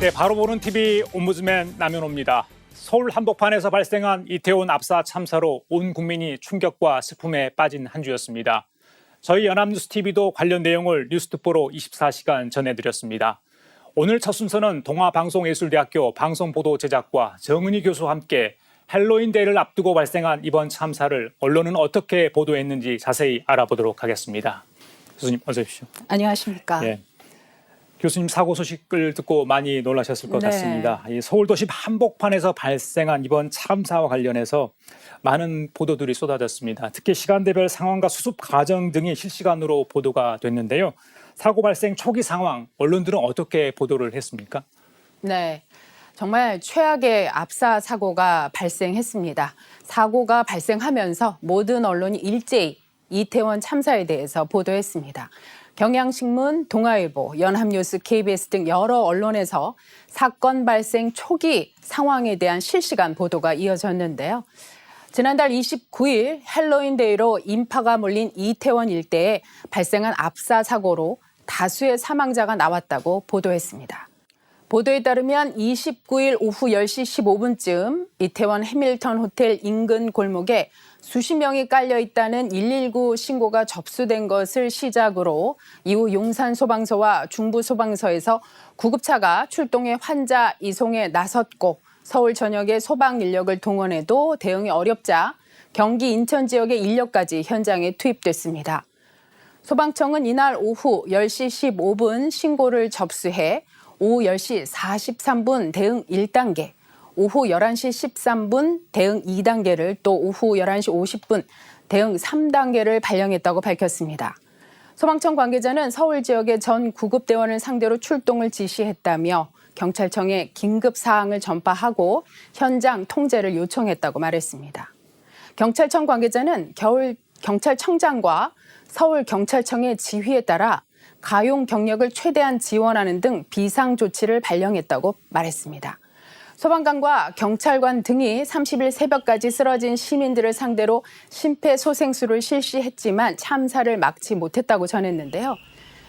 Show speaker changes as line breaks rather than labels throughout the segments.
네, 바로 보는 TV 옴부즈맨 남현호입니다. 서울 한복판에서 발생한 이태원 압사 참사로 온 국민이 충격과 슬픔에 빠진 한 주였습니다. 저희 연합뉴스TV도 관련 내용을 뉴스특보로 24시간 전해드렸습니다. 오늘 첫 순서는 동아방송예술대학교 방송보도제작과 정은희 교수와 함께 헬로윈데이를 앞두고 발생한 이번 참사를 언론은 어떻게 보도했는지 자세히 알아보도록 하겠습니다. 교수님 어서 오십시오.
안녕하십니까.
네. 교수님 사고 소식을 듣고 많이 놀라셨을 것
네.
같습니다. 이 서울도심 한복판에서 발생한 이번 참사와 관련해서 많은 보도들이 쏟아졌습니다. 특히 시간대별 상황과 수습 과정 등이 실시간으로 보도가 됐는데요. 사고 발생 초기 상황, 언론들은 어떻게 보도를 했습니까?
네, 정말 최악의 압사 사고가 발생했습니다. 사고가 발생하면서 모든 언론이 일제히 이태원 참사에 대해서 보도했습니다. 경향신문, 동아일보, 연합뉴스, KBS 등 여러 언론에서 사건 발생 초기 상황에 대한 실시간 보도가 이어졌는데요. 지난달 29일 헬로윈데이로 인파가 몰린 이태원 일대에 발생한 압사 사고로 다수의 사망자가 나왔다고 보도했습니다. 보도에 따르면 29일 오후 10시 15분쯤 이태원 해밀턴 호텔 인근 골목에 수십 명이 깔려 있다는 119 신고가 접수된 것을 시작으로 이후 용산소방서와 중부소방서에서 구급차가 출동해 환자 이송에 나섰고 서울 전역의 소방 인력을 동원해도 대응이 어렵자 경기 인천 지역의 인력까지 현장에 투입됐습니다. 소방청은 이날 오후 10시 15분 신고를 접수해 오후 10시 43분 대응 1단계, 오후 11시 13분 대응 2단계를 또 오후 11시 50분 대응 3단계를 발령했다고 밝혔습니다. 소방청 관계자는 서울 지역의 전 구급대원을 상대로 출동을 지시했다며 경찰청에 긴급 사항을 전파하고 현장 통제를 요청했다고 말했습니다. 경찰청 관계자는 겨울 경찰청장과 서울경찰청의 지휘에 따라 가용 경력을 최대한 지원하는 등 비상 조치를 발령했다고 말했습니다. 소방관과 경찰관 등이 30일 새벽까지 쓰러진 시민들을 상대로 심폐소생술을 실시했지만 참사를 막지 못했다고 전했는데요.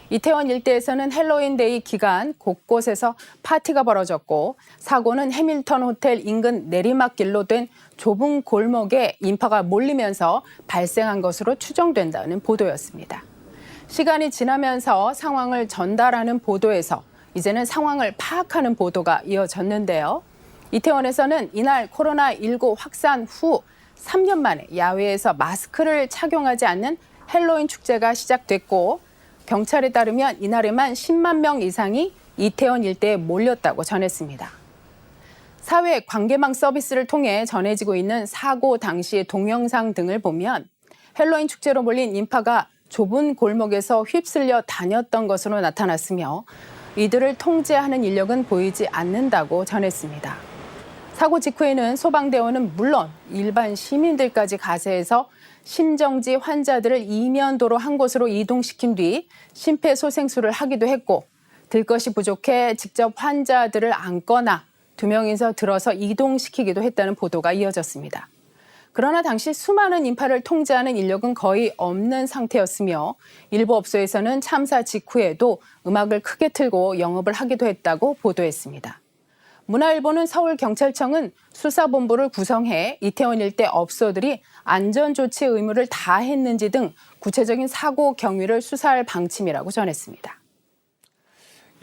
이태원 일대에서는 헬로윈데이 기간 곳곳에서 파티가 벌어졌고 사고는 해밀턴 호텔 인근 내리막길로 된 좁은 골목에 인파가 몰리면서 발생한 것으로 추정된다는 보도였습니다. 시간이 지나면서 상황을 전달하는 보도에서 이제는 상황을 파악하는 보도가 이어졌는데요. 이태원에서는 이날 코로나19 확산 후 3년 만에 야외에서 마스크를 착용하지 않는 헬로윈 축제가 시작됐고 경찰에 따르면 이날에만 10만 명 이상이 이태원 일대에 몰렸다고 전했습니다. 사회 관계망 서비스를 통해 전해지고 있는 사고 당시의 동영상 등을 보면 헬로윈 축제로 몰린 인파가 좁은 골목에서 휩쓸려 다녔던 것으로 나타났으며 이들을 통제하는 인력은 보이지 않는다고 전했습니다. 사고 직후에는 소방대원은 물론 일반 시민들까지 가세해서 심정지 환자들을 이면도로 한 곳으로 이동시킨 뒤 심폐소생술을 하기도 했고 들 것이 부족해 직접 환자들을 안거나 2명이서 들어서 이동시키기도 했다는 보도가 이어졌습니다. 그러나 당시 수많은 인파를 통제하는 인력은 거의 없는 상태였으며 일부 업소에서는 참사 직후에도 음악을 크게 틀고 영업을 하기도 했다고 보도했습니다. 문화일보는 서울경찰청은 수사본부를 구성해 이태원 일대 업소들이 안전조치 의무를 다했는지 등 구체적인 사고 경위를 수사할 방침이라고 전했습니다.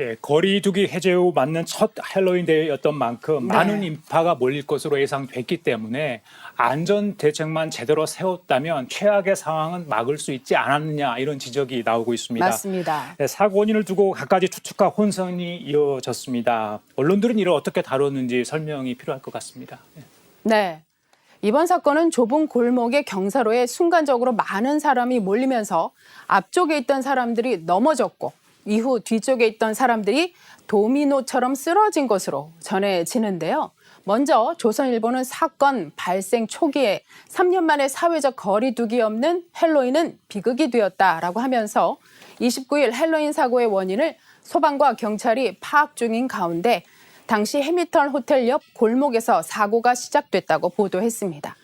예, 거리두기 해제 후 맞는 첫 헬로윈데이였던 만큼
네.
많은 인파가 몰릴 것으로 예상됐기 때문에 안전 대책만 제대로 세웠다면 최악의 상황은 막을 수 있지 않았느냐 이런 지적이 나오고 있습니다.
맞습니다.
네, 사고 원인을 두고 갖가지 추측과 혼선이 이어졌습니다. 언론들은 이를 어떻게 다뤘는지 설명이 필요할 것 같습니다.
네. 이번 사건은 좁은 골목의 경사로에 순간적으로 많은 사람이 몰리면서 앞쪽에 있던 사람들이 넘어졌고 이후 뒤쪽에 있던 사람들이 도미노처럼 쓰러진 것으로 전해지는데요. 먼저 조선일보는 사건 발생 초기에 3년 만에 사회적 거리두기 없는 헬로윈은 비극이 되었다라고 하면서 29일 헬로윈 사고의 원인을 소방과 경찰이 파악 중인 가운데 당시 해밀턴 호텔 옆 골목에서 사고가 시작됐다고 보도했습니다.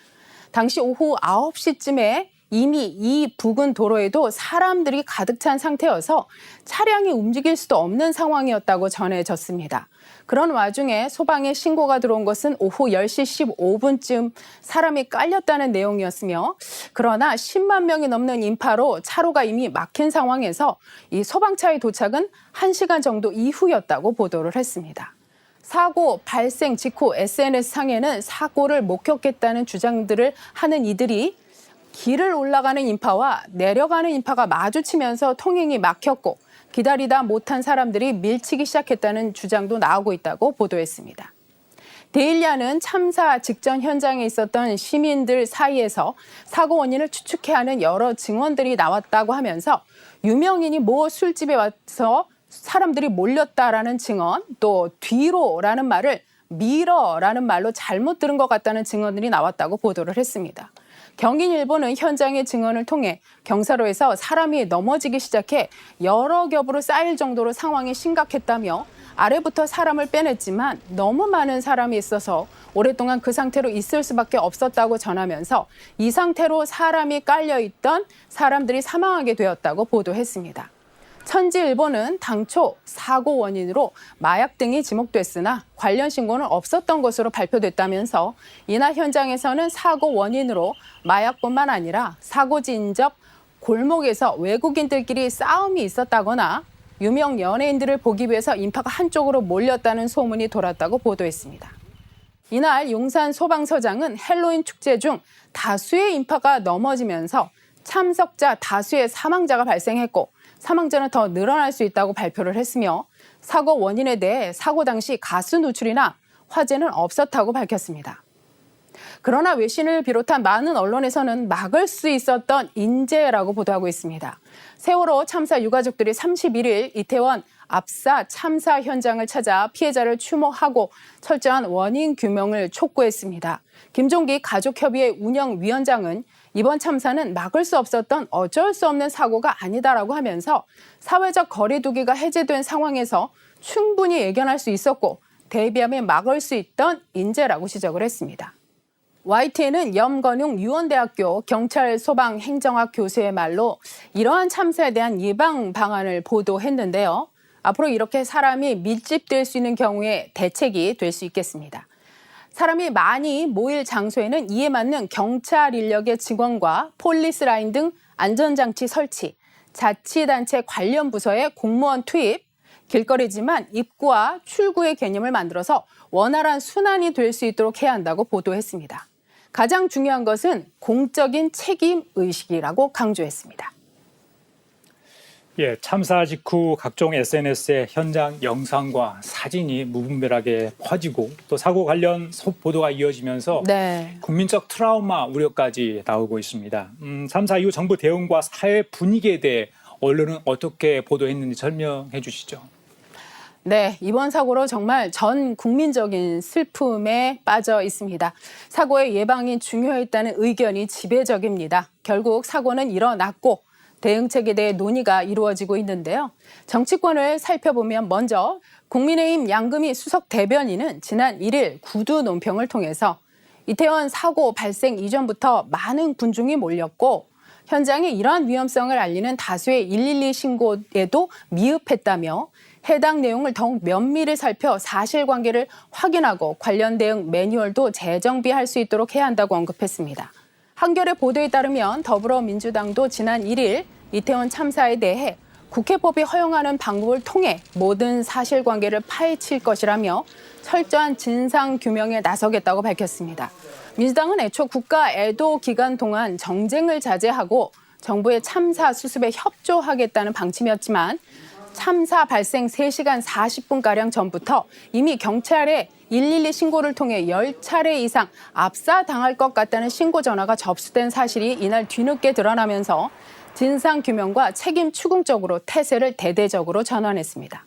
당시 오후 9시쯤에 이미 이 부근 도로에도 사람들이 가득 찬 상태여서 차량이 움직일 수도 없는 상황이었다고 전해졌습니다. 그런 와중에 소방에 신고가 들어온 것은 오후 10시 15분쯤 사람이 깔렸다는 내용이었으며, 그러나 10만 명이 넘는 인파로 차로가 이미 막힌 상황에서 이 소방차의 도착은 1시간 정도 이후였다고 보도를 했습니다. 사고 발생 직후 SNS상에는 사고를 목격했다는 주장들을 하는 이들이 길을 올라가는 인파와 내려가는 인파가 마주치면서 통행이 막혔고 기다리다 못한 사람들이 밀치기 시작했다는 주장도 나오고 있다고 보도했습니다. 데일리아는 참사 직전 현장에 있었던 시민들 사이에서 사고 원인을 추측해야 하는 여러 증언들이 나왔다고 하면서 유명인이 모 술집에 와서 사람들이 몰렸다라는 증언, 또 뒤로라는 말을 밀어라는 말로 잘못 들은 것 같다는 증언들이 나왔다고 보도를 했습니다. 경인일보는 현장의 증언을 통해 경사로에서 사람이 넘어지기 시작해 여러 겹으로 쌓일 정도로 상황이 심각했다며 아래부터 사람을 빼냈지만 너무 많은 사람이 있어서 오랫동안 그 상태로 있을 수밖에 없었다고 전하면서 이 상태로 사람이 깔려있던 사람들이 사망하게 되었다고 보도했습니다. 천지일보는 당초 사고 원인으로 마약 등이 지목됐으나 관련 신고는 없었던 것으로 발표됐다면서 이날 현장에서는 사고 원인으로 마약뿐만 아니라 사고지 인접 골목에서 외국인들끼리 싸움이 있었다거나 유명 연예인들을 보기 위해서 인파가 한쪽으로 몰렸다는 소문이 돌았다고 보도했습니다. 이날 용산 소방서장은 헬로윈 축제 중 다수의 인파가 넘어지면서 참석자 다수의 사망자가 발생했고 사망자는 더 늘어날 수 있다고 발표를 했으며 사고 원인에 대해 사고 당시 가스 누출이나 화재는 없었다고 밝혔습니다. 그러나 외신을 비롯한 많은 언론에서는 막을 수 있었던 인재라고 보도하고 있습니다. 세월호 참사 유가족들이 31일 이태원 압사 참사 현장을 찾아 피해자를 추모하고 철저한 원인 규명을 촉구했습니다. 김종기 가족협의회 운영위원장은 이번 참사는 막을 수 없었던 어쩔 수 없는 사고가 아니다라고 하면서 사회적 거리 두기가 해제된 상황에서 충분히 예견할 수 있었고 대비하면 막을 수 있던 인재라고 지적을 했습니다. YTN은 염건용 유원대학교 경찰 소방 행정학 교수의 말로 이러한 참사에 대한 예방 방안을 보도했는데요. 앞으로 이렇게 사람이 밀집될 수 있는 경우에 대책이 될 수 있겠습니다. 사람이 많이 모일 장소에는 이에 맞는 경찰 인력의 증원과 폴리스 라인 등 안전장치 설치, 자치단체 관련 부서의 공무원 투입, 길거리지만 입구와 출구의 개념을 만들어서 원활한 순환이 될 수 있도록 해야 한다고 보도했습니다. 가장 중요한 것은 공적인 책임 의식이라고 강조했습니다.
참사 직후 각종 SNS에 현장 영상과 사진이 무분별하게 퍼지고 또 사고 관련 보도가 이어지면서 국민적 트라우마 우려까지 나오고 있습니다. 참사 이후 정부 대응과 사회 분위기에 대해 언론은 어떻게 보도했는지 설명해 주시죠.
네, 이번 사고로 정말 전 국민적인 슬픔에 빠져 있습니다. 사고의 예방이 중요했다는 의견이 지배적입니다. 결국 사고는 일어났고 대응책에 대해 논의가 이루어지고 있는데요. 정치권을 살펴보면 먼저 국민의힘 양금희 수석 대변인은 지난 1일 구두 논평을 통해서 이태원 사고 발생 이전부터 많은 군중이 몰렸고 현장에 이러한 위험성을 알리는 다수의 112 신고에도 미흡했다며 해당 내용을 더욱 면밀히 살펴 사실관계를 확인하고 관련 대응 매뉴얼도 재정비할 수 있도록 해야 한다고 언급했습니다. 한겨레 보도에 따르면 더불어민주당도 지난 1일 이태원 참사에 대해 국회법이 허용하는 방법을 통해 모든 사실관계를 파헤칠 것이라며 철저한 진상규명에 나서겠다고 밝혔습니다. 민주당은 애초 국가 애도 기간 동안 정쟁을 자제하고 정부의 참사 수습에 협조하겠다는 방침이었지만 참사 발생 3시간 40분가량 전부터 이미 경찰에 112 신고를 통해 10차례 이상 압사당할 것 같다는 신고 전화가 접수된 사실이 이날 뒤늦게 드러나면서 진상규명과 책임 추궁적으로 태세를 대대적으로 전환했습니다.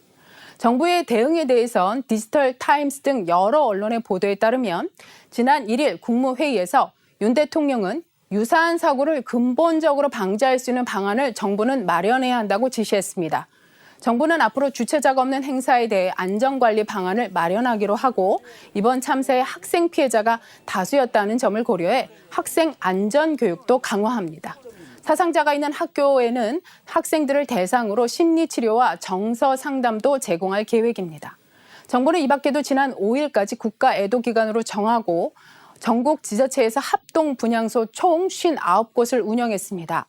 정부의 대응에 대해선 디지털 타임스 등 여러 언론의 보도에 따르면 지난 1일 국무회의에서 윤 대통령은 유사한 사고를 근본적으로 방지할 수 있는 방안을 정부는 마련해야 한다고 지시했습니다. 정부는 앞으로 주체자가 없는 행사에 대해 안전관리 방안을 마련하기로 하고 이번 참사의 학생 피해자가 다수였다는 점을 고려해 학생 안전교육도 강화합니다. 사상자가 있는 학교에는 학생들을 대상으로 심리치료와 정서 상담도 제공할 계획입니다. 정부는 이 밖에도 지난 5일까지 국가 애도기간으로 정하고 전국 지자체에서 합동 분향소 총 59곳을 운영했습니다.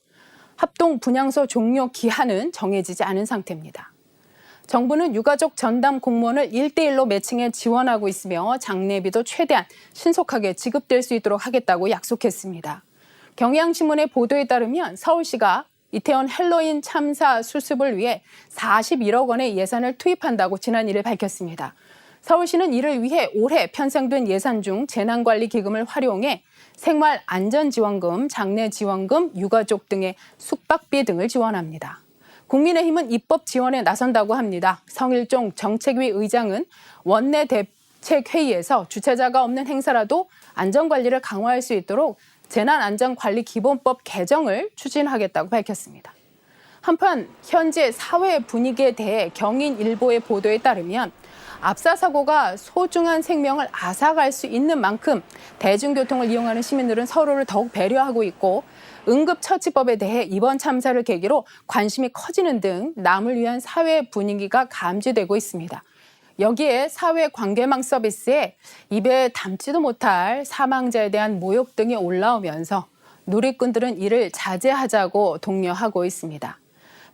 합동 분향소 종료 기한은 정해지지 않은 상태입니다. 정부는 유가족 전담 공무원을 1대1로 매칭해 지원하고 있으며 장례비도 최대한 신속하게 지급될 수 있도록 하겠다고 약속했습니다. 경향신문의 보도에 따르면 서울시가 이태원 헬로윈 참사 수습을 위해 41억 원의 예산을 투입한다고 지난 1일 밝혔습니다. 서울시는 이를 위해 올해 편성된 예산 중 재난관리기금을 활용해 생활안전지원금, 장례지원금, 유가족 등의 숙박비 등을 지원합니다. 국민의힘은 입법 지원에 나선다고 합니다. 성일종 정책위 의장은 원내 대책회의에서 주최자가 없는 행사라도 안전관리를 강화할 수 있도록 재난안전관리기본법 개정을 추진하겠다고 밝혔습니다. 한편 현재 사회 분위기에 대해 경인일보의 보도에 따르면 압사 사고가 소중한 생명을 앗아갈 수 있는 만큼 대중교통을 이용하는 시민들은 서로를 더욱 배려하고 있고 응급처치법에 대해 이번 참사를 계기로 관심이 커지는 등 남을 위한 사회 분위기가 감지되고 있습니다. 여기에 사회관계망 서비스에 입에 담지도 못할 사망자에 대한 모욕 등이 올라오면서 누리꾼들은 이를 자제하자고 독려하고 있습니다.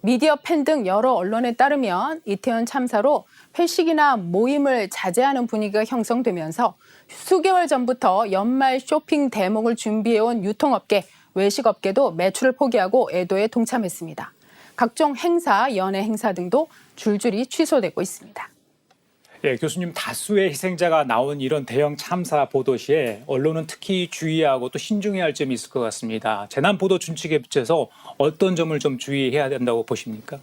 미디어 팬 등 여러 언론에 따르면 이태원 참사로 회식이나 모임을 자제하는 분위기가 형성되면서 수개월 전부터 연말 쇼핑 대목을 준비해온 유통업계, 외식업계도 매출을 포기하고 애도에 동참했습니다. 각종 행사, 연예 행사 등도 줄줄이 취소되고 있습니다.
예, 교수님, 다수의 희생자가 나온 이런 대형 참사 보도 시에 언론은 특히 주의하고 또 신중해야 할 점이 있을 것 같습니다. 재난 보도 준칙에 비춰서 어떤 점을 좀 주의해야 된다고 보십니까?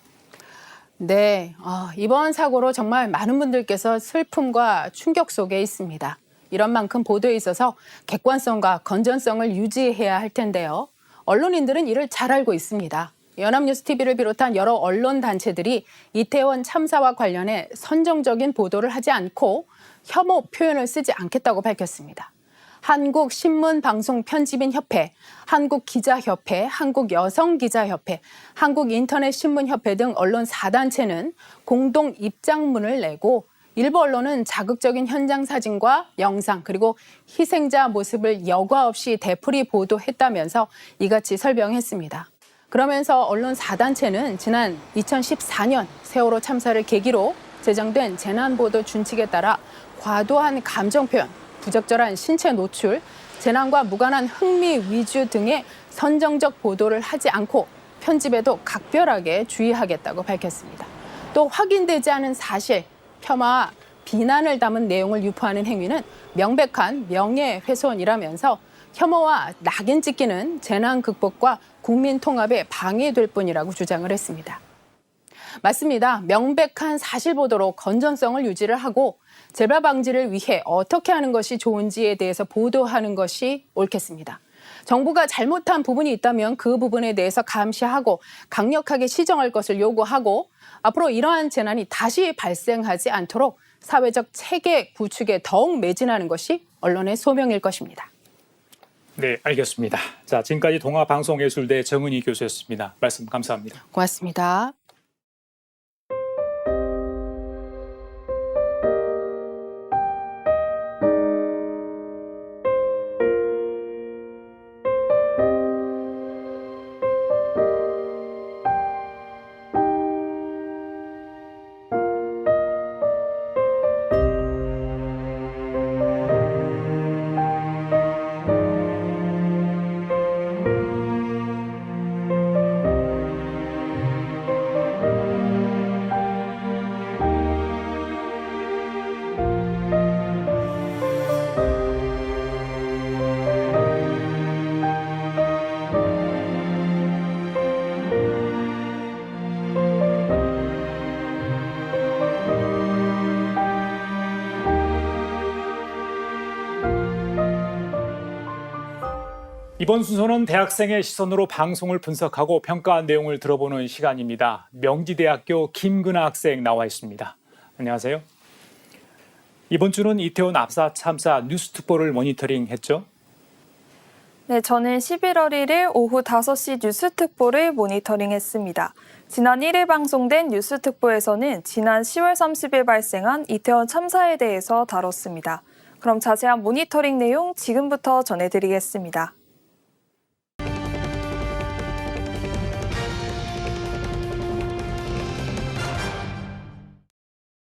네, 이번 사고로 정말 많은 분들께서 슬픔과 충격 속에 있습니다. 이런 만큼 보도에 있어서 객관성과 건전성을 유지해야 할 텐데요. 언론인들은 이를 잘 알고 있습니다. 연합뉴스TV를 비롯한 여러 언론 단체들이 이태원 참사와 관련해 선정적인 보도를 하지 않고 혐오 표현을 쓰지 않겠다고 밝혔습니다. 한국신문방송편집인협회, 한국기자협회, 한국여성기자협회, 한국인터넷신문협회 등 언론 4단체는 공동 입장문을 내고 일부 언론은 자극적인 현장 사진과 영상 그리고 희생자 모습을 여과 없이 되풀이 보도했다면서 이같이 설명했습니다. 그러면서 언론 4단체는 지난 2014년 세월호 참사를 계기로 제정된 재난보도 준칙에 따라 과도한 감정 표현, 부적절한 신체 노출, 재난과 무관한 흥미 위주 등의 선정적 보도를 하지 않고 편집에도 각별하게 주의하겠다고 밝혔습니다. 또 확인되지 않은 사실, 폄하와 비난을 담은 내용을 유포하는 행위는 명백한 명예훼손이라면서 혐오와 낙인 찍기는 재난 극복과 국민 통합에 방해될 뿐이라고 주장을 했습니다. 맞습니다. 명백한 사실 보도로 건전성을 유지를 하고 재발 방지를 위해 어떻게 하는 것이 좋은지에 대해서 보도하는 것이 옳겠습니다. 정부가 잘못한 부분이 있다면 그 부분에 대해서 감시하고 강력하게 시정할 것을 요구하고 앞으로 이러한 재난이 다시 발생하지 않도록 사회적 체계 구축에 더욱 매진하는 것이 언론의 소명일 것입니다.
네, 알겠습니다. 자, 지금까지 동아방송예술대 정은희 교수였습니다. 말씀 감사합니다.
고맙습니다.
이번 순서는 대학생의 시선으로 방송을 분석하고 평가한 내용을 들어보는 시간입니다. 명지대학교 김근아 학생 나와 있습니다. 안녕하세요. 이번 주는 이태원 압사 참사 뉴스특보를 모니터링했죠?
네, 저는 11월 1일 오후 5시 뉴스특보를 모니터링했습니다. 지난 1일 방송된 뉴스특보에서는 지난 10월 30일 발생한 이태원 참사에 대해서 다뤘습니다. 그럼 자세한 모니터링 내용 지금부터 전해드리겠습니다.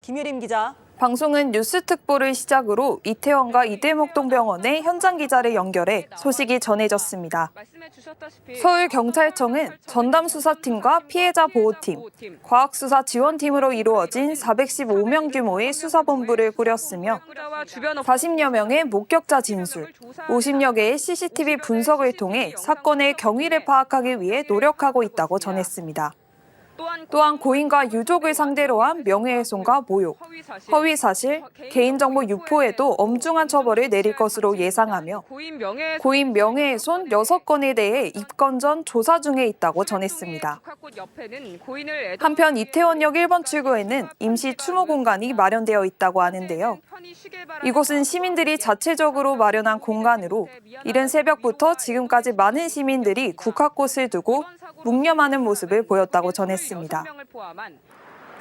김유림 기자.
방송은 뉴스특보를 시작으로 이태원과 이대목동병원의 현장 기자를 연결해 소식이 전해졌습니다. 서울경찰청은 전담수사팀과 피해자 보호팀, 과학수사지원팀으로 이루어진 415명 규모의 수사본부를 꾸렸으며 40여 명의 목격자 진술, 50여 개의 CCTV 분석을 통해 사건의 경위를 파악하기 위해 노력하고 있다고 전했습니다. 또한 고인과 유족을 상대로 한 명예훼손과 모욕, 허위사실, 개인정보 유포에도 엄중한 처벌을 내릴 것으로 예상하며 고인 명예훼손 6건에 대해 입건 전 조사 중에 있다고 전했습니다. 한편 이태원역 1번 출구에는 임시 추모 공간이 마련되어 있다고 하는데요. 이곳은 시민들이 자체적으로 마련한 공간으로 이른 새벽부터 지금까지 많은 시민들이 국화꽃을 두고 묵념하는 모습을 보였다고 전했습니다.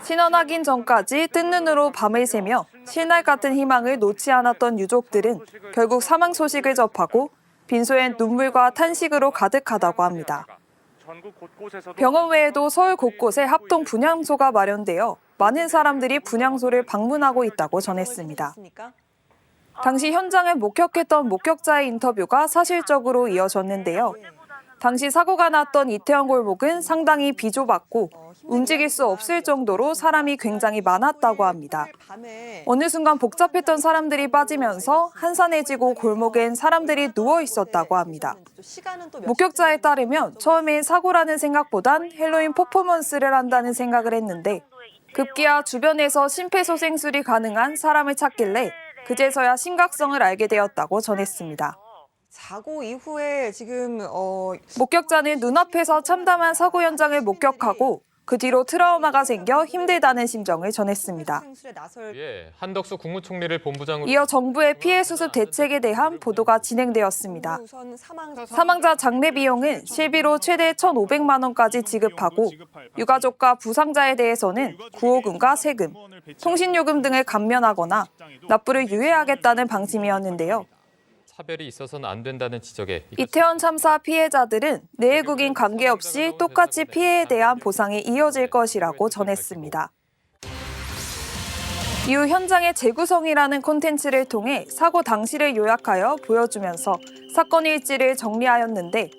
신원 확인 전까지 뜬 눈으로 밤을 새며 신날 같은 희망을 놓지 않았던 유족들은 결국 사망 소식을 접하고 빈소엔 눈물과 탄식으로 가득하다고 합니다. 병원 외에도 서울 곳곳에 합동 분향소가 마련되어 많은 사람들이 분향소를 방문하고 있다고 전했습니다. 당시 현장을 목격했던 목격자의 인터뷰가 사실적으로 이어졌는데요. 당시 사고가 났던 이태원 골목은 상당히 비좁았고 움직일 수 없을 정도로 사람이 굉장히 많았다고 합니다. 어느 순간 복잡했던 사람들이 빠지면서 한산해지고 골목엔 사람들이 누워 있었다고 합니다. 목격자에 따르면 처음엔 사고라는 생각보단 헬로윈 퍼포먼스를 한다는 생각을 했는데 급기야 주변에서 심폐소생술이 가능한 사람을 찾길래 그제서야 심각성을 알게 되었다고 전했습니다.
사고 이후에 지금
목격자는 눈앞에서 참담한 사고 현장을 목격하고 그 뒤로 트라우마가 생겨 힘들다는 심정을 전했습니다.
한덕수 국무총리를 본부장으로
이어 정부의 피해 수습 대책에 대한 보도가 진행되었습니다. 사망자 장례 비용은 실비로 최대 1,500만 원까지 지급하고 유가족과 부상자에 대해서는 구호금과 세금, 통신요금 등을 감면하거나 납부를 유예하겠다는 방침이었는데요.
차별이 있어서는 안 된다는 지적에
이태원 참사 피해자들은 내외국인 관계없이 똑같이 피해에 대한 보상이 이어질 것이라고 전했습니다. 이후 현장의 재구성이라는 콘텐츠를 통해 사고 당시를 요약하여 보여주면서 사건 일지를 정리하였는데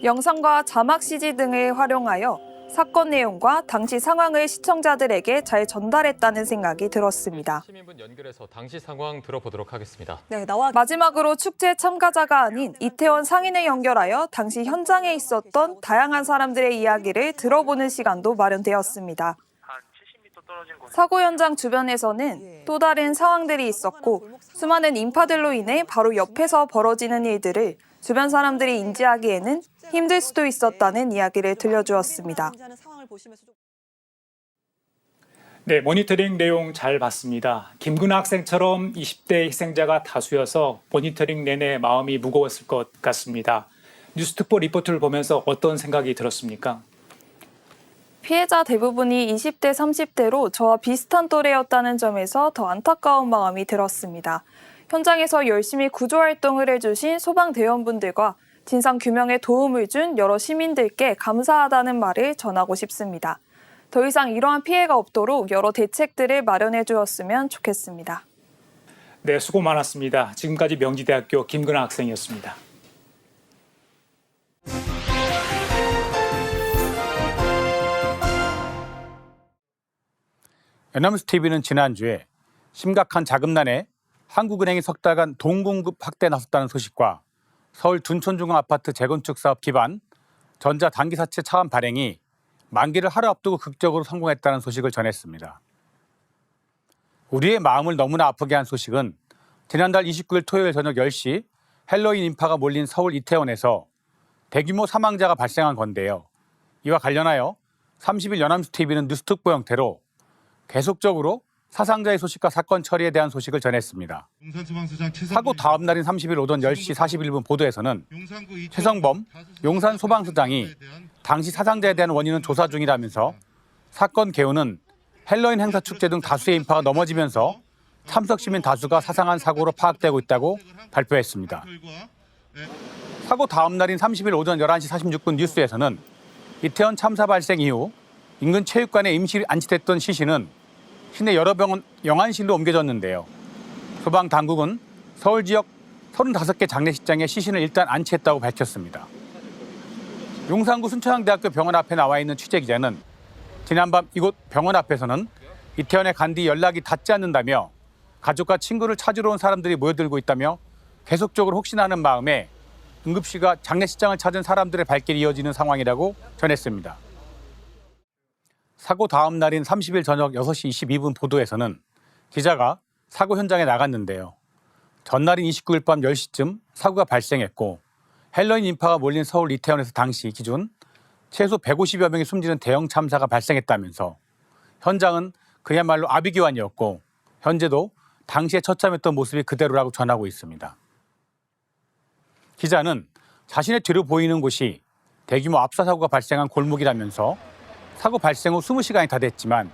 영상과 자막 CG 등을 활용하여 사건 내용과 당시 상황을 시청자들에게 잘 전달했다는 생각이 들었습니다.
시민분 연결해서 당시 상황 들어보도록 하겠습니다.
네,
마지막으로 축제 참가자가 아닌 이태원 상인을 연결하여 당시 현장에 있었던 다양한 사람들의 이야기를 들어보는 시간도 마련되었습니다. 사고 현장 주변에서는 또 다른 상황들이 있었고 수많은 인파들로 인해 바로 옆에서 벌어지는 일들을 주변 사람들이 인지하기에는 힘들 수도 있었다는 이야기를 들려주었습니다.
네, 모니터링 내용 잘 봤습니다. 김근아 학생처럼 20대 희생자가 다수여서 모니터링 내내 마음이 무거웠을 것 같습니다. 뉴스특보 리포트를 보면서 어떤 생각이 들었습니까?
피해자 대부분이 20대, 30대로 저와 비슷한 또래였다는 점에서 더 안타까운 마음이 들었습니다. 현장에서 열심히 구조활동을 해주신 소방대원분들과 진상규명에 도움을 준 여러 시민들께 감사하다는 말을 전하고 싶습니다. 더 이상 이러한 피해가 없도록 여러 대책들을 마련해 주었으면 좋겠습니다.
네, 수고 많았습니다. 지금까지 명지대학교 김근아 학생이었습니다.
연합뉴스 TV는 지난주에 심각한 자금난에 한국은행이 석 달간 돈 공급 확대에 나섰다는 소식과 서울 둔촌중앙 아파트 재건축 사업 기반 전자 단기사채 차환 발행이 만기를 하루 앞두고 극적으로 성공했다는 소식을 전했습니다. 우리의 마음을 너무나 아프게 한 소식은 지난달 29일 토요일 저녁 10시 헬로윈 인파가 몰린 서울 이태원에서 대규모 사망자가 발생한 건데요. 이와 관련하여 30일 연합뉴스 TV는 뉴스특보 형태로 계속적으로 사상자의 소식과 사건 처리에 대한 소식을 전했습니다. 사고 다음 날인 30일 오전 10시 41분 보도에서는 최성범 용산소방서장이 당시 사상자에 대한 원인은 조사 중이라면서 사건 개요는 헬로윈 행사 축제 등 다수의 인파가 넘어지면서 참석 시민 다수가 사상한 사고로 파악되고 있다고 발표했습니다. 사고 다음 날인 30일 오전 11시 46분 뉴스에서는 이태원 참사 발생 이후 인근 체육관에 임시 안치됐던 시신은 시내 여러 병원 영안실로 옮겨졌는데요. 소방당국은 서울 지역 35개 장례식장에 시신을 일단 안치했다고 밝혔습니다. 용산구 순천향대학교 병원 앞에 나와 있는 취재기자는 지난밤 이곳 병원 앞에서는 이태원에 간 뒤 연락이 닿지 않는다며 가족과 친구를 찾으러 온 사람들이 모여들고 있다며 계속적으로 혹시나 하는 마음에 응급실과 장례식장을 찾은 사람들의 발길이 이어지는 상황이라고 전했습니다. 사고 다음 날인 30일 저녁 6시 22분 보도에서는 기자가 사고 현장에 나갔는데요. 전날인 29일 밤 10시쯤 사고가 발생했고 헬로윈 인파가 몰린 서울 이태원에서 당시 기준 최소 150여 명이 숨지는 대형 참사가 발생했다면서 현장은 그야말로 아비규환이었고 현재도 당시에 처참했던 모습이 그대로라고 전하고 있습니다. 기자는 자신의 뒤로 보이는 곳이 대규모 압사 사고가 발생한 골목이라면서 사고 발생 후 20시간이 다 됐지만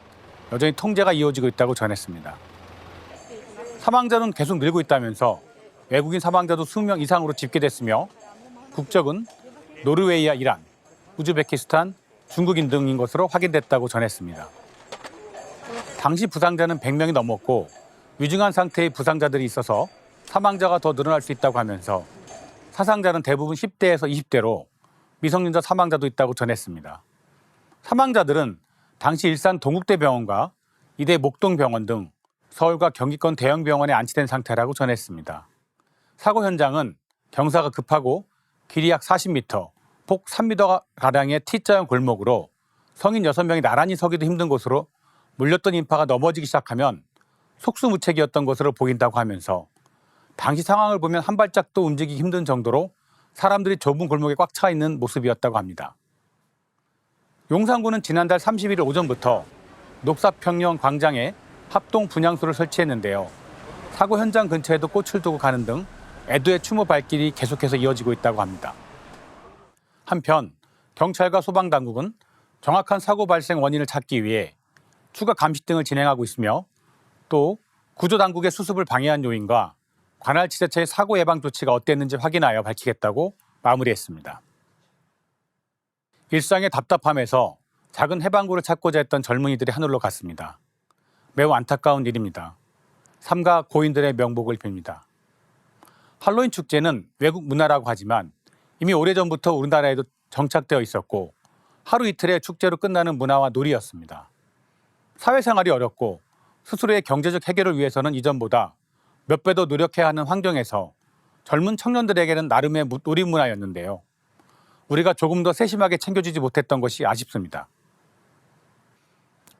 여전히 통제가 이어지고 있다고 전했습니다. 사망자는 계속 늘고 있다면서 외국인 사망자도 20명 이상으로 집계됐으며 국적은 노르웨이와 이란, 우즈베키스탄, 중국인 등인 것으로 확인됐다고 전했습니다. 당시 부상자는 100명이 넘었고 위중한 상태의 부상자들이 있어서 사망자가 더 늘어날 수 있다고 하면서 사상자는 대부분 10대에서 20대로 미성년자 사망자도 있다고 전했습니다. 사망자들은 당시 일산 동국대병원과 이대 목동병원 등 서울과 경기권 대형 병원에 안치된 상태라고 전했습니다. 사고 현장은 경사가 급하고 길이 약 40m, 폭 3m가량의 T자형 골목으로 성인 6명이 나란히 서기도 힘든 곳으로 몰렸던 인파가 넘어지기 시작하면 속수무책이었던 것으로 보인다고 하면서 당시 상황을 보면 한 발짝도 움직이기 힘든 정도로 사람들이 좁은 골목에 꽉 차 있는 모습이었다고 합니다. 용산구는 지난달 31일 오전부터 녹사평영 광장에 합동 분향소를 설치했는데요. 사고 현장 근처에도 꽃을 두고 가는 등 애도의 추모 발길이 계속해서 이어지고 있다고 합니다. 한편 경찰과 소방당국은 정확한 사고 발생 원인을 찾기 위해 추가 감식 등을 진행하고 있으며 또 구조당국의 수습을 방해한 요인과 관할 지자체의 사고 예방 조치가 어땠는지 확인하여 밝히겠다고 마무리했습니다. 일상의 답답함에서 작은 해방구를 찾고자 했던 젊은이들이 하늘로 갔습니다. 매우 안타까운 일입니다. 삼가 고인들의 명복을 빕니다. 할로윈 축제는 외국 문화라고 하지만 이미 오래전부터 우리나라에도 정착되어 있었고 하루 이틀의 축제로 끝나는 문화와 놀이였습니다. 사회생활이 어렵고 스스로의 경제적 해결을 위해서는 이전보다 몇 배 더 노력해야 하는 환경에서 젊은 청년들에게는 나름의 놀이 문화였는데요. 우리가 조금 더 세심하게 챙겨주지 못했던 것이 아쉽습니다.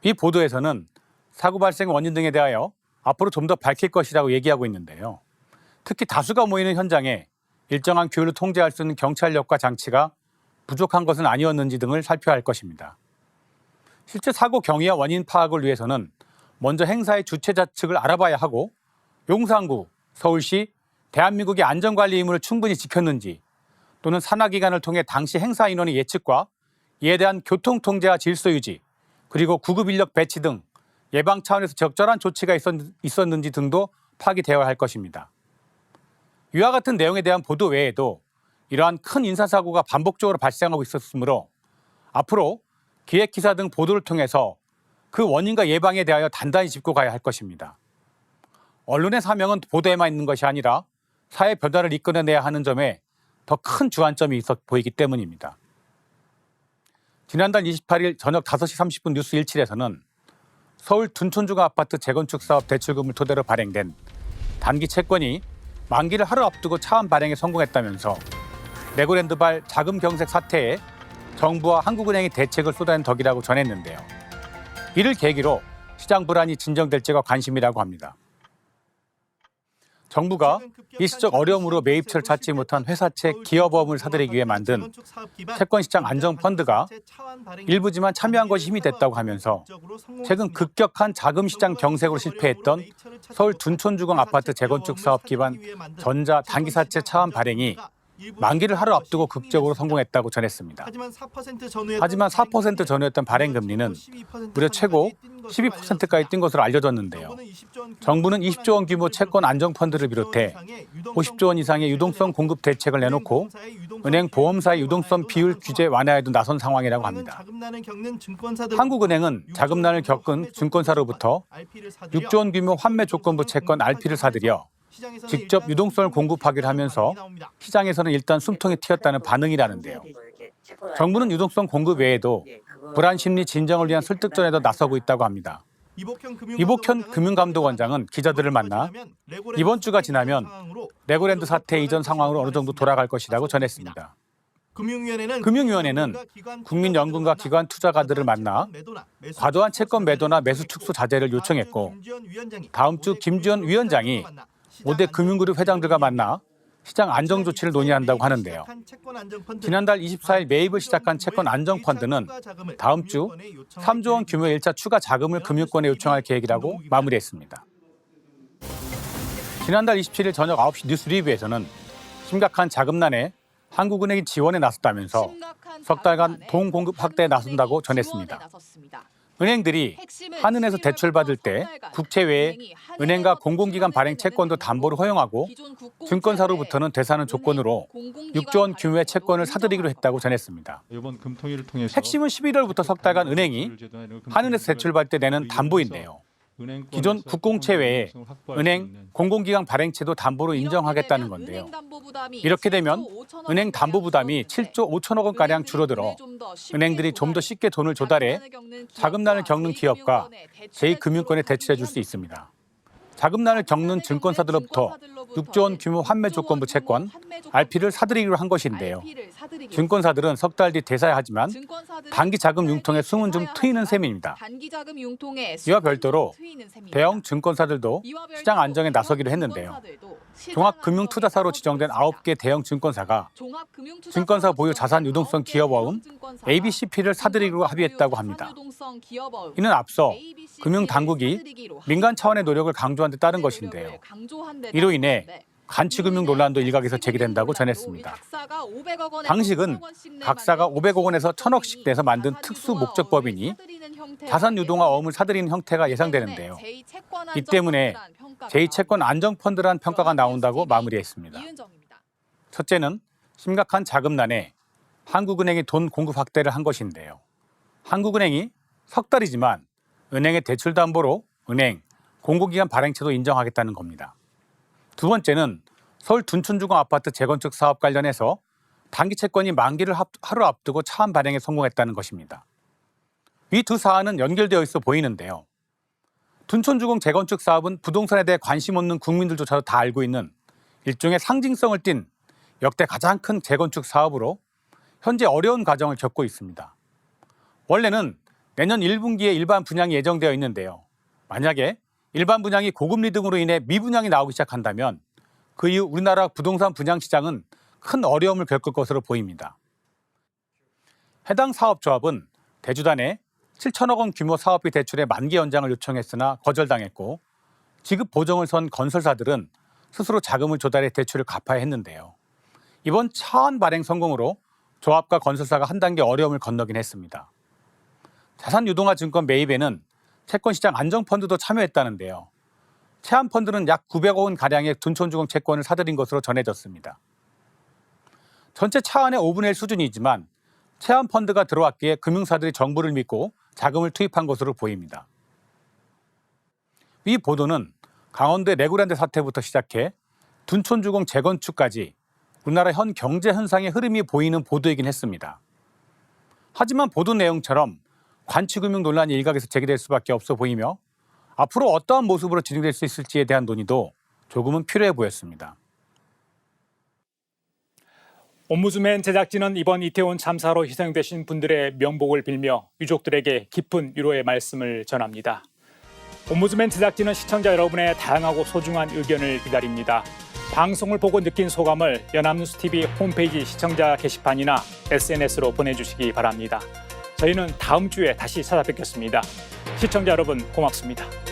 이 보도에서는 사고 발생 원인 등에 대하여 앞으로 좀 더 밝힐 것이라고 얘기하고 있는데요. 특히 다수가 모이는 현장에 일정한 규율로 통제할 수 있는 경찰력과 장치가 부족한 것은 아니었는지 등을 살펴야 할 것입니다. 실제 사고 경위와 원인 파악을 위해서는 먼저 행사의 주최자 측을 알아봐야 하고 용산구, 서울시, 대한민국의 안전관리 의무를 충분히 지켰는지 또는 산하기관을 통해 당시 행사 인원의 예측과 이에 대한 교통통제와 질서 유지 그리고 구급 인력 배치 등 예방 차원에서 적절한 조치가 있었는지 등도 파악이 되어야 할 것입니다. 이와 같은 내용에 대한 보도 외에도 이러한 큰 인사사고가 반복적으로 발생하고 있었으므로 앞으로 기획기사 등 보도를 통해서 그 원인과 예방에 대하여 단단히 짚고 가야 할 것입니다. 언론의 사명은 보도에만 있는 것이 아니라 사회 변화를 이끌어내야 하는 점에 더 큰 주안점이 있어 보이기 때문입니다. 지난달 28일 저녁 5시 30분 뉴스 17에서는 서울 둔촌중앙아파트 재건축 사업 대출금을 토대로 발행된 단기 채권이 만기를 하루 앞두고 차원 발행에 성공했다면서 레고랜드발 자금 경색 사태에 정부와 한국은행이 대책을 쏟아낸 덕이라고 전했는데요. 이를 계기로 시장 불안이 진정될지가 관심이라고 합니다. 정부가 일시적 어려움으로 매입처를 찾지 못한 회사채 기업어음을 사들이기 위해 만든 채권시장 안정펀드가 일부지만 참여한 것이 힘이 됐다고 하면서 최근 급격한 자금시장 경색으로 실패했던 서울 둔촌주공 아파트 재건축 사업 기반 전자 단기사채 차환 발행이 만기를 하루 앞두고 극적으로 성공했다고 전했습니다. 하지만 4% 전후였던 발행 금리는 무려 최고 12%까지 뛴 것으로 알려졌는데요. 정부는 20조 원 규모 채권 안정펀드를 비롯해 50조 원 이상의 유동성 공급 대책을 내놓고 은행 보험사의 유동성 비율 규제 완화에도 나선 상황이라고 합니다. 한국은행은 자금난을 겪은 증권사로부터 6조 원 규모 환매 조건부 채권 RP를 사들여 직접 유동성을 공급하기로 하면서 시장에서는 일단 숨통이 튀었다는 반응이라는데요. 정부는 유동성 공급 외에도 불안 심리 진정을 위한 설득전에도 나서고 있다고 합니다. 이복현 금융감독원장은 기자들을 만나 이번 주가 지나면 레고랜드 사태 이전 상황으로 어느 정도 돌아갈 것이라고 전했습니다. 금융위원회는 국민연금과 기관 투자가들을 만나 과도한 채권 매도나 매수 축소 자제를 요청했고 다음 주 김주현 위원장이 5대 금융그룹 회장들과 만나 시장 안정 조치를 논의한다고 하는데요. 지난달 24일 매입을 시작한 채권 안정펀드는 다음 주 3조 원 규모의 1차 추가 자금을 금융권에 요청할 계획이라고 마무리했습니다. 지난달 27일 저녁 9시 뉴스 리뷰에서는 심각한 자금난에 한국은행이 지원에 나섰다면서 석 달간 돈 공급 확대에 나선다고 전했습니다. 은행들이 한은에서 대출받을 때 국채 외에 은행과 공공기관 발행 채권도 담보를 허용하고 증권사로부터는 대사는 조건으로 6조 원 규모의 채권을 사들이기로 했다고 전했습니다. 핵심은 11월부터 석 달간 은행이 한은에서 대출받을 때 내는 담보인데요. 기존 국공채 외에 은행, 공공기관 발행채도 담보로 인정하겠다는 건데요. 이렇게 되면 은행 담보 부담이 7조 5천억 원가량 줄어들어 은행들이 좀 더 쉽게 돈을 조달해 자금난을 겪는 기업과 제2금융권에 대출해 줄 수 있습니다. 자금난을 겪는 증권사들로부터 6조 원 규모 환매 조건부 채권, RP를 사들이기로 한 것인데요. 증권사들은 석 달 뒤 대사야 하지만 단기 자금 융통에 숨은 좀 트이는 셈입니다. 이와 별도로 대형 증권사들도 시장 안정에 나서기로 했는데요. 종합금융투자사로 지정된 9개 대형 증권사가 증권사 보유 자산 유동성 기업어음 ABCP를 사들이기로 합의했다고 합니다. 이는 앞서 금융당국이 민간 차원의 노력을 강조한 데 따른 것인데요. 이로 인해 간치금융 논란도 일각에서 제기된다고 전했습니다. 방식은 각사가 500억 원에서 1,000억씩 내서 만든 특수 목적법이니 자산 유동화 어음을 사들이는 형태가 예상되는데요. 이 때문에 제2채권 안정펀드라는 평가가 나온다고 마무리했습니다. 첫째는 심각한 자금난에 한국은행이 돈 공급 확대를 한 것인데요. 한국은행이 석 달이지만 은행의 대출 담보로 은행, 공공기관 발행채도 인정하겠다는 겁니다. 두 번째는 서울 둔촌주공 아파트 재건축 사업 관련해서 단기 채권이 만기를 하루 앞두고 차환 발행에 성공했다는 것입니다. 이 두 사안은 연결되어 있어 보이는데요. 둔촌주공 재건축 사업은 부동산에 대해 관심 없는 국민들조차도 다 알고 있는 일종의 상징성을 띤 역대 가장 큰 재건축 사업으로 현재 어려운 과정을 겪고 있습니다. 원래는 내년 1분기에 일반 분양이 예정되어 있는데요. 만약에 일반 분양이 고금리 등으로 인해 미분양이 나오기 시작한다면 그 이후 우리나라 부동산 분양 시장은 큰 어려움을 겪을 것으로 보입니다. 해당 사업조합은 대주단에 7천억 원 규모 사업비 대출의 만기 연장을 요청했으나 거절당했고 지급 보정을 선 건설사들은 스스로 자금을 조달해 대출을 갚아야 했는데요. 이번 차환 발행 성공으로 조합과 건설사가 한 단계 어려움을 건너긴 했습니다. 자산유동화 증권 매입에는 채권시장 안정펀드도 참여했다는데요. 채안펀드는 약 900억 원 가량의 둔촌주공 채권을 사들인 것으로 전해졌습니다. 전체 차안의 5분의 1 수준이지만 채안펀드가 들어왔기에 금융사들이 정부를 믿고 자금을 투입한 것으로 보입니다. 이 보도는 강원도의 레고랜드 사태부터 시작해 둔촌주공 재건축까지 우리나라 현 경제 현상의 흐름이 보이는 보도이긴 했습니다. 하지만 보도 내용처럼 관치금융 논란이 일각에서 제기될 수밖에 없어 보이며 앞으로 어떠한 모습으로 진행될 수 있을지에 대한 논의도 조금은 필요해 보였습니다.
옴부즈맨 제작진은 이번 이태원 참사로 희생되신 분들의 명복을 빌며 유족들에게 깊은 위로의 말씀을 전합니다. 옴부즈맨 제작진은 시청자 여러분의 다양하고 소중한 의견을 기다립니다. 방송을 보고 느낀 소감을 연합뉴스TV 홈페이지 시청자 게시판이나 SNS로 보내주시기 바랍니다. 저희는 다음 주에 다시 찾아뵙겠습니다. 시청자 여러분 고맙습니다.